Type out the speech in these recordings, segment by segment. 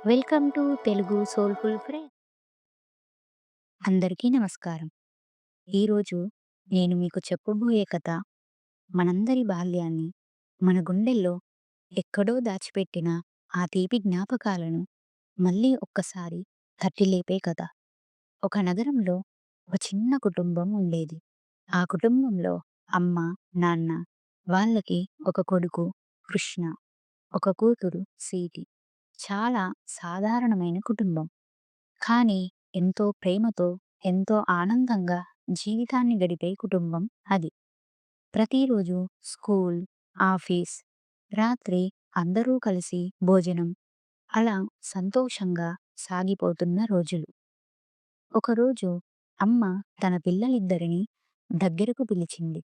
Welcome to Telugu soulful friend. అందరికీ నమస్కారం. ఈరోజు నేను మీకు చెప్పబోయే కథ మనందరి బాల్యాన్ని, మన గుండెల్లో ఎక్కడో దాచిపెట్టిన ఆ తీపి జ్ఞాపకాలను మళ్ళీ ఒక్కసారి తట్టి లేపే కథ. ఒక నగరంలో ఒక చిన్న కుటుంబం ఉండేది. ఆ కుటుంబంలో అమ్మ, నాన్న, వాళ్ళకి ఒక కొడుకు కృష్ణ, ఒక కూతురు స్వీటీ. చాలా సాధారణమైన కుటుంబం. కానీ ఎంతో ప్రేమతో, ఎంతో ఆనందంగా జీవితాన్ని గడిపే కుటుంబం అది. ప్రతిరోజు స్కూల్, ఆఫీస్, రాత్రి అందరూ కలిసి భోజనం అలా సంతోషంగా సాగిపోతున్న రోజులు. ఒకరోజు అమ్మ తన పిల్లలిద్దరినీ దగ్గరకు పిలిచింది.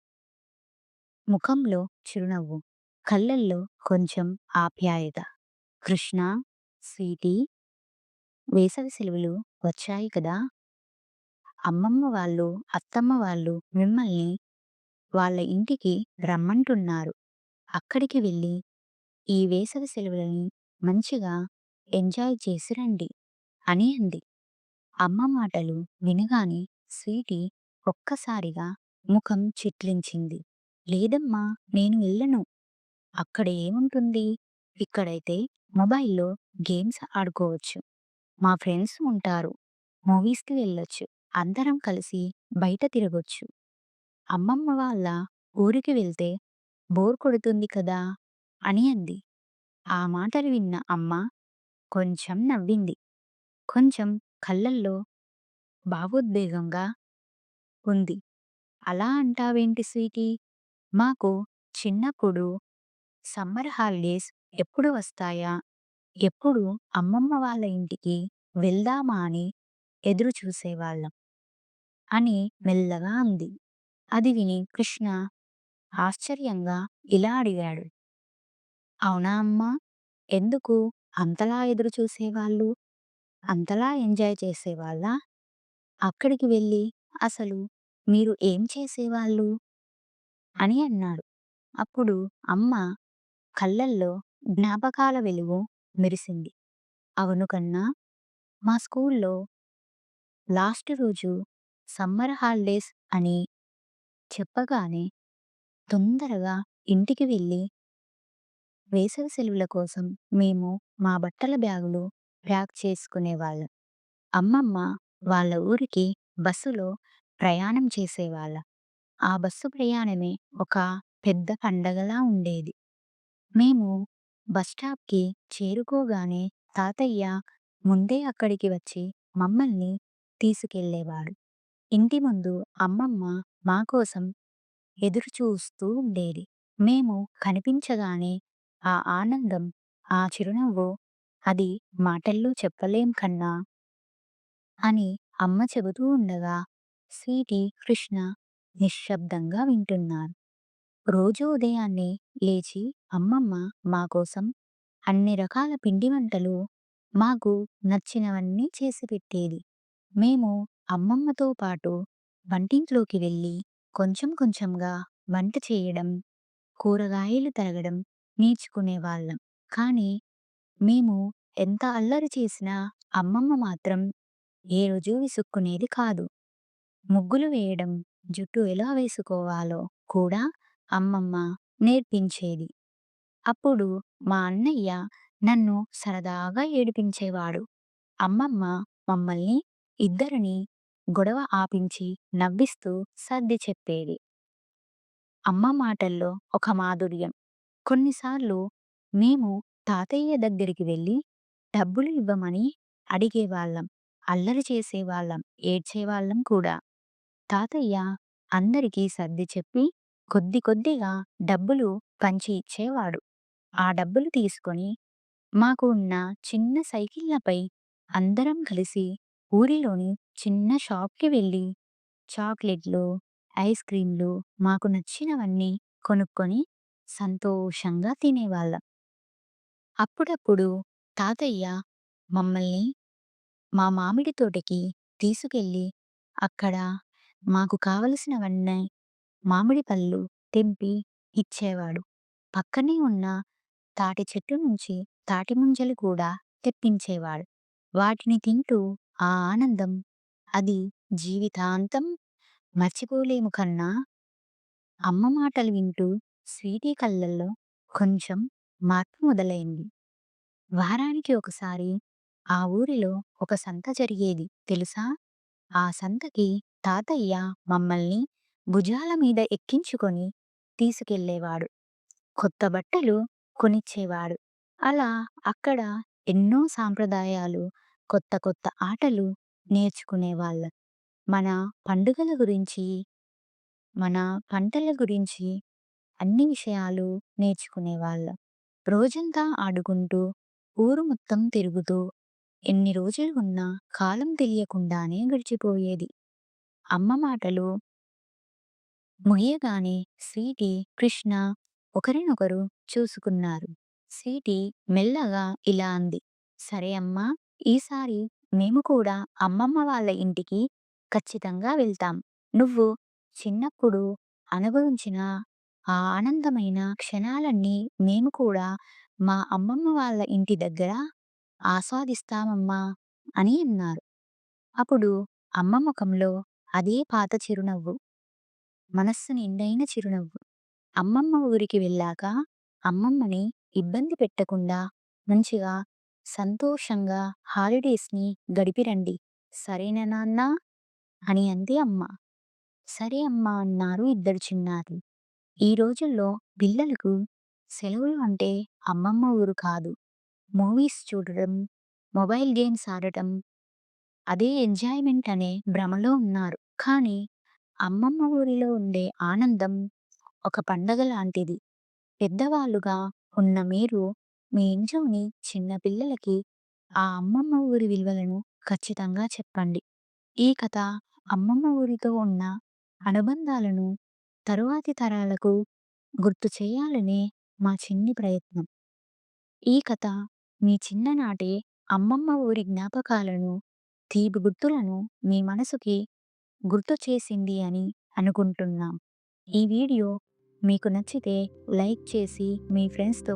ముఖంలో చిరునవ్వు, కళ్ళల్లో కొంచెం ఆప్యాయత. కృష్ణ, స్వీటీ, వేసవి సెలవులు వచ్చాయి కదా! అమ్మమ్మ వాళ్ళు, అత్తమ్మ వాళ్ళు మిమ్మల్ని వాళ్ళ ఇంటికి రమ్మంటున్నారు. అక్కడికి వెళ్ళి ఈ వేసవి సెలవులని మంచిగా ఎంజాయ్ చేసి రండి అని అంది. అమ్మ మాటలు వినగానే స్వీటీ ఒక్కసారిగా ముఖం చిట్లించింది. లేదమ్మా, నేను వెళ్ళను. అక్కడ ఏముంటుంది? ఇక్కడైతే మొబైల్‌లో గేమ్స్ ఆడుకోవచ్చు. మా ఫ్రెండ్స్ ఉంటారు. మూవీస్‌కి వెళ్ళొచ్చు. అందరం కలిసి బయట తిరగొచ్చు. అమ్మమ్మ వాళ్ళ ఊరికి వెళ్తే బోర్ కొడుతుంది కదా అని అంది. ఆ మాటలు విన్న అమ్మ కొంచెం నవ్వింది. కొంచెం కళ్ళల్లో భావోద్వేగంగా ఉంది. అలా అంటావేంటి స్వీటీ? మాకు చిన్నప్పుడు సమ్మర్ హాలిడేస్ ఎప్పుడు వస్తాయా? ఎప్పుడు అమ్మమ్మ వాళ్ళ ఇంటికి వెళ్దామా అని ఎదురు చూసేవాళ్ళం అని మెల్లగా అంది. అది విని కృష్ణ ఆశ్చర్యంగా ఇలా అడిగాడు. అవునా అమ్మా? ఎందుకు అంతలా ఎదురు చూసేవాళ్ళు? అంతలా ఎంజాయ్ చేసేవాళ్ళా? అక్కడికి వెళ్ళి అసలు మీరు ఏం చేసేవాళ్ళు? అని అన్నాడు. అప్పుడు అమ్మ కళ్ళల్లో జ్ఞాపకాల వెలుగు మెరిసింది. అవును కన్నా, మా స్కూల్లో లాస్ట్ రోజు సమ్మర్ హాలిడేస్ అని చెప్పగానే తొందరగా ఇంటికి వెళ్ళి వేసవి సెలవుల కోసం మేము మా బట్టల బ్యాగులు ప్యాక్ చేసుకునేవాళ్ళం. అమ్మమ్మ వాళ్ళ ఊరికి బస్సులో ప్రయాణం చేసేవాళ్ళం. ఆ బస్సు ప్రయాణమే ఒక పెద్ద పండగలా ఉండేది. మేము బస్టాప్‌కి చేరుకోగానే తాతయ్య ముందే అక్కడికి వచ్చి మమ్మల్ని తీసుకెళ్ళేవాడు. ఇంటి ముందు అమ్మమ్మ మా కోసం ఎదురు చూస్తూ ఉండేది. మేము కనిపించగానే ఆ ఆనందం, ఆ చిరునవ్వు అది మాటల్లో చెప్పలేం కన్నా అని అమ్మ చెబుతూ ఉండగా స్వీటీ, కృష్ణ నిశ్శబ్దంగా వింటున్నారు. రోజూ ఉదయాన్నే లేచి అమ్మమ్మ మా కోసం అన్ని రకాల పిండి వంటలు మాకు నచ్చినవన్నీ చేసి పెట్టేది. మేము అమ్మమ్మతో పాటు వంటింట్లోకి వెళ్ళి కొంచెం కొంచెంగా వంట చేయడం, కూరగాయలు తరగడం నేర్చుకునేవాళ్ళం. కానీ మేము ఎంత అల్లరి చేసినా అమ్మమ్మ మాత్రం ఏ రోజు విసుక్కునేది కాదు. ముగ్గులు వేయడం, జుట్టు ఎలా వేసుకోవాలో కూడా అమ్మమ్మ నేర్పించేది. అప్పుడు మా అన్నయ్య నన్ను సరదాగా ఏడిపించేవాడు. అమ్మమ్మ మమ్మల్ని ఇద్దరిని గొడవ ఆపించి నవ్విస్తూ సర్ది చెప్పేది. అమ్మ మాటల్లో ఒక మాధుర్యం. కొన్నిసార్లు మేము తాతయ్య దగ్గరికి వెళ్ళి డబ్బులు ఇవ్వమని అడిగేవాళ్ళం. అల్లరి చేసేవాళ్ళం, ఏడ్చేవాళ్ళం కూడా. తాతయ్య అందరికీ సర్ది చెప్పి కొద్ది కొద్దిగా డబ్బులు పంచి ఇచ్చేవాడు. ఆ డబ్బులు తీసుకొని మాకు ఉన్న చిన్న సైకిళ్ళపై అందరం కలిసి ఊరిలోని చిన్న షాప్‌కి వెళ్ళి చాక్లెట్లు, ఐస్ క్రీమ్‌లు మాకు నచ్చినవన్నీ కొనుక్కొని సంతోషంగా తినేవాళ్ళం. అప్పుడప్పుడు తాతయ్య మమ్మల్ని మా మామిడి తోటకి తీసుకెళ్ళి అక్కడ మాకు కావలసినవన్నీ మామిడి పళ్ళు తెంపి ఇచ్చేవాడు. పక్కనే ఉన్న తాటి చెట్టు నుంచి తాటి ముంజలు కూడా తెప్పించేవాడు. వాటిని తింటూ ఆ ఆనందం అది జీవితాంతం మర్చిపోలేము కన్నా అమ్మ మాటలు వింటూ స్వీటీ కళ్ళల్లో కొంచెం మార్పు మొదలైంది. వారానికి ఒకసారి ఆ ఊరిలో ఒక సంత జరిగేది తెలుసా? ఆ సంతకి తాతయ్య మమ్మల్ని భుజాల మీద ఎక్కించుకొని తీసుకెళ్ళేవాడు. కొత్త బట్టలు కొనిచ్చేవాడు. అలా అక్కడ ఎన్నో సాంప్రదాయాలు, కొత్త కొత్త ఆటలు నేర్చుకునేవాళ్ళం. మన పండుగల గురించి, మన పంటల గురించి అన్ని విషయాలు నేర్చుకునేవాళ్ళం. రోజంతా ఆడుకుంటూ, ఊరు మొత్తం తిరుగుతూ, ఎన్ని రోజులు ఉన్నా కాలం తెలియకుండానే గడిచిపోయేది. అమ్మ మాటలు ముగియగానే స్వీటీ, కృష్ణ ఒకరినొకరు చూసుకున్నారు. స్వీటీ మెల్లగా ఇలా అంది. సరే అమ్మా, ఈసారి మేము కూడా అమ్మమ్మ వాళ్ళ ఇంటికి ఖచ్చితంగా వెళ్తాం. నువ్వు చిన్నప్పుడు అనుభవించిన ఆ ఆనందమైన క్షణాలన్నీ మేము కూడా మా అమ్మమ్మ వాళ్ళ ఇంటి దగ్గర ఆస్వాదిస్తామమ్మా అని అన్నారు. అప్పుడు అమ్మ ముఖంలో అదే పాత చిరునవ్వు, మనస్సు నిండైన చిరునవ్వు. అమ్మమ్మ ఊరికి వెళ్ళాక అమ్మమ్మని ఇబ్బంది పెట్టకుండా మంచిగా, సంతోషంగా హాలిడేస్‌ని గడిపిరండి. సరేనా నాన్నా? అని అంది అమ్మ. సరే అమ్మా అన్నారు ఇద్దరు చిన్నారులు. ఈ రోజుల్లో పిల్లలకు సెలవులు అంటే అమ్మమ్మ ఊరు కాదు. మూవీస్ చూడడం, మొబైల్ గేమ్స్ ఆడటం, అదే ఎంజాయ్‌మెంట్ అనే భ్రమలో ఉన్నారు. కానీ అమ్మమ్మ ఊరిలో ఉండే ఆనందం ఒక పండగ లాంటిది. పెద్దవాళ్ళుగా ఉన్న మీరు మీ ఇంట్లోని చిన్న పిల్లలకి ఆ అమ్మమ్మ ఊరి విలువలను ఖచ్చితంగా చెప్పండి. ఈ కథ అమ్మమ్మ ఊరితో ఉన్న అనుబంధాలను తరువాతి తరాలకు గుర్తు చేయాలనే మా చిన్ని ప్రయత్నం. ఈ కథ మీ చిన్ననాటి అమ్మమ్మ ఊరి జ్ఞాపకాలను, తీపి గుర్తులను మీ మనసుకి గుర్తు చేసింది అని అనుకుంటున్నాం. ఈ వీడియో మీకు నచ్చితే లైక్ చేసి మీ ఫ్రెండ్స్‌తో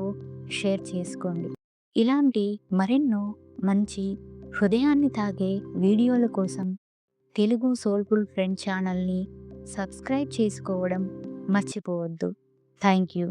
షేర్ చేసుకోండి. ఇలాంటి మరెన్నో మంచి హృదయాన్ని తాకే వీడియోల కోసం తెలుగు సోల్‌ఫుల్ ఫ్రెండ్ ఛానల్‌ని సబ్స్క్రైబ్ చేసుకోవడం మర్చిపోవద్దు. Thank you.